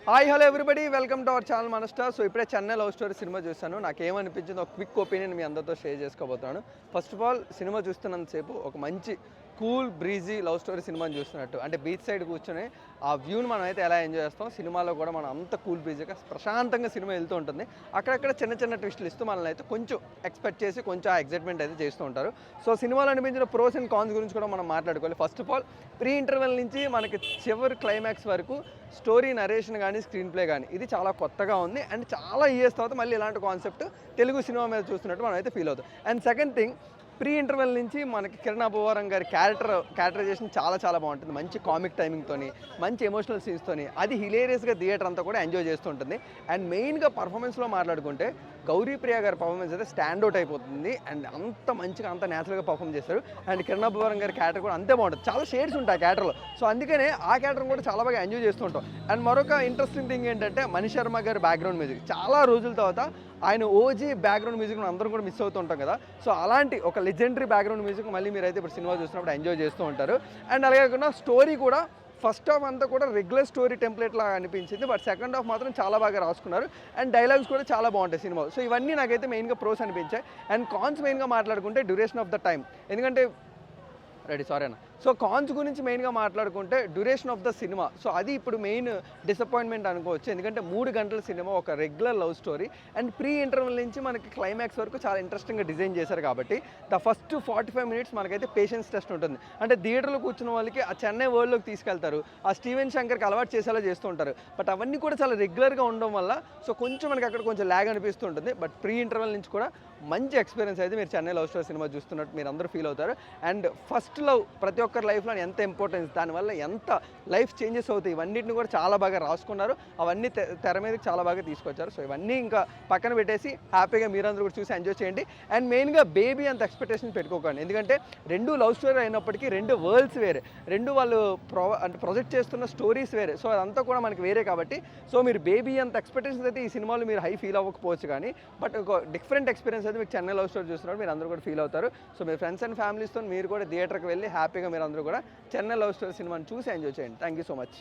Hi hello everybody welcome to our channel మన star. So ఇప్పుడే Chennai love story cinema చూస్తాను. నాకు ఏమనిపించిందో ఒక క్విక్ ఒపీనియన్ మీ అందరితో షేర్ చేసుకోబోతున్నాను. ఫస్ట్ ఆఫ్ ఆల్ సినిమా చూస్తున్నంతసేపు ఒక మంచి కూల్ బ్రీజీ లవ్ స్టోరీ సినిమాని చూస్తున్నట్టు, అంటే బీచ్ సైడ్ కూర్చొని ఆ వ్యూని మనం అయితే ఎలా ఎంజాయ్ చేస్తాం, సినిమాలో కూడా మనం అంత కూల్ బ్రీజీగా ప్రశాంతంగా సినిమా వెళ్తూ ఉంటుంది. అక్కడక్కడ చిన్న చిన్న ట్విస్టులు ఇస్తూ మనల్ని అయితే కొంచెం ఎక్స్పెక్ట్ చేసి కొంచెం ఆ ఎగ్జైట్మెంట్ అయితే చేస్తూ ఉంటారు. సో సినిమాలో అనిపించిన ప్రోస్ అండ్ కాన్స్ గురించి కూడా మనం మాట్లాడుకోవాలి. First of all pre interval నుంచి మనకి చివరి క్లైమాక్స్ వరకు స్టోరీ నరేషన్ కానీ స్క్రీన్ ప్లే కానీ ఇది చాలా కొత్తగా ఉంది. అండ్ చాలా ఇయర్స్ తర్వాత మళ్ళీ ఇలాంటి కాన్సెప్ట్ తెలుగు సినిమా మీద చూస్తున్నట్టు మనం అయితే ఫీల్ అవుతాం. And second thing, pre interval నుంచి మనకి కిరణ్ అబ్బవరం గారి క్యారెక్టరైజేషన్ చాలా బాగుంటుంది. మంచి కామిక్ టైమింగ్తోని, మంచి ఎమోషనల్ సీన్స్తోని, అది హిలేరియస్గా థియేటర్ అంతా కూడా ఎంజాయ్ చేస్తూ ఉంటుంది. అండ్ మెయిన్గా పర్ఫార్మెన్స్లో మాట్లాడుకుంటే గౌరీప్రియ గారి పర్ఫార్మెన్స్ అయితే స్టాండ్ అవుట్ అయిపోతుంది. అండ్ అంత మంచిగా అంత న్యాచురల్గా పర్ఫామ్ చేస్తారు. అండ్ కిరణ్ అబ్బవరం గారి క్యారెక్టర్ కూడా అంతే బాగుంటుంది. చాలా షేడ్స్ ఉంటాయి ఆ క్యారెక్టర్లో. సో అందుకనే ఆ క్యారెక్టర్ కూడా చాలా బాగా ఎంజాయ్ చేస్తూ ఉంటాం. అండ్ మరొక ఇంట్రెస్టింగ్ థింగ్ ఏంటంటే మణి శర్మ గారి బ్యాక్గ్రౌండ్ మ్యూజిక్ చాలా రోజుల తర్వాత ఆయన ఓజీ బ్యాక్గ్రౌండ్ మ్యూజిక్ అందరం కూడా మిస్ అవుతూ ఉంటాం కదా. సో అలాంటి ఒక లెజెండరీ బ్యాక్గ్రౌండ్ మ్యూజిక్ మళ్ళీ మీరైతే ఇప్పుడు సినిమా చూసినప్పుడు ఎంజాయ్ చేస్తూ ఉంటారు. అండ్ అలాగే కాకుండా స్టోరీ కూడా ఫస్ట్ హాఫ్ అంతా కూడా రెగ్యులర్ స్టోరీ టెంప్లెట్ లాగా అనిపించింది. బట్ సెకండ్ హాఫ్ మాత్రం చాలా బాగా రాసుకున్నారు. అండ్ డైలాగ్స్ కూడా చాలా బాగుంటాయి సినిమా. సో ఇవన్నీ నాకైతే మెయిన్గా ప్రోస్ అనిపించాయి. అండ్ కాన్స్ మెయిన్గా మాట్లాడుకుంటే డ్యూరేషన్ ఆఫ్ ద టైం, ఎందుకంటే సారీ అన్న. సో కాన్స్ గురించి మెయిన్గా మాట్లాడుకుంటే duration of the cinema, so అది ఇప్పుడు మెయిన్ డిసప్పాయింట్మెంట్ అనుకోవచ్చు. ఎందుకంటే 3 గంటల సినిమా, ఒక regular love story, and pre interval నుంచి మనకి క్లైమాక్స్ వరకు చాలా ఇంట్రెస్టింగ్గా డిజైన్ చేశారు. కాబట్టి ద ఫస్ట్ 45 మినిట్స్ మనకైతే పేషెన్స్ టెస్ట్ ఉంటుంది. అంటే థియేటర్లో కూర్చున్న వాళ్ళకి ఆ చెన్నై వరల్డ్లోకి తీసుకెళ్తారు, ఆ స్టీవెన్ శంకర్కి అలవాటు చేసేలా చేస్తూ ఉంటారు. బట్ అవన్నీ కూడా చాలా రెగ్యులర్గా ఉండడం వల్ల సో కొంచెం మనకి అక్కడ కొంచెం ల్యాగ్ అనిపిస్తూ ఉంటుంది. బట్ ప్రీ ఇంటర్వెల్ నుంచి కూడా మంచి ఎక్స్పీరియన్స్ అయితే మీరు చెన్నై లవ్ స్టోరీ సినిమా చూస్తున్నట్టు మీరు అందరూ ఫీల్ అవుతారు. అండ్ ఫస్ట్ లవ్ ప్రతి ఒక్కరి లైఫ్లో ఎంత ఇంపార్టెన్స్, దానివల్ల ఎంత లైఫ్ చేంజెస్ అవుతాయి, ఇవన్నిటిని కూడా చాలా బాగా రాసుకున్నారు. అవన్నీ తెర మీదకి చాలా బాగా తీసుకొచ్చారు. సో ఇవన్నీ ఇంకా పక్కన పెట్టేసి హ్యాపీగా మీరందరూ కూడా చూసి ఎంజాయ్ చేయండి. అండ్ మెయిన్గా బేబీ అంత ఎక్స్పెక్టేషన్ పెట్టుకోకండి. ఎందుకంటే 2 లవ్ స్టోరీ అయినప్పటికీ 2 వరల్డ్స్ వేరే, 2 వాళ్ళు అంటే ప్రొజెక్ట్ చేస్తున్న స్టోరీస్ వేరే. సో అదంతా కూడా మనకి వేరే కాబట్టి సో మీరు బేబీ అంత ఎక్స్పెక్టేషన్స్ అయితే ఈ సినిమాలో మీరు హై ఫీల్ అవ్వకపోవచ్చు, కానీ బట్ ఒక డిఫరెంట్ ఎక్స్పీరియన్స్ అయితే మీకు చెన్నై లవ్ స్టోరీ చూస్తున్నారు మీరు అందరూ కూడా ఫీల్ అవుతారు. సో మీ ఫ్రెండ్స్ అండ్ ఫ్యామిలీస్తో మీరు కూడా థియేటర్కి వెళ్ళి హ్యాపీగా మీరు అందరూ కూడా చెన్నై లవ్ స్టోరీ సినిమాని చూసి ఎంజాయ్ చేయండి. Thank you so much.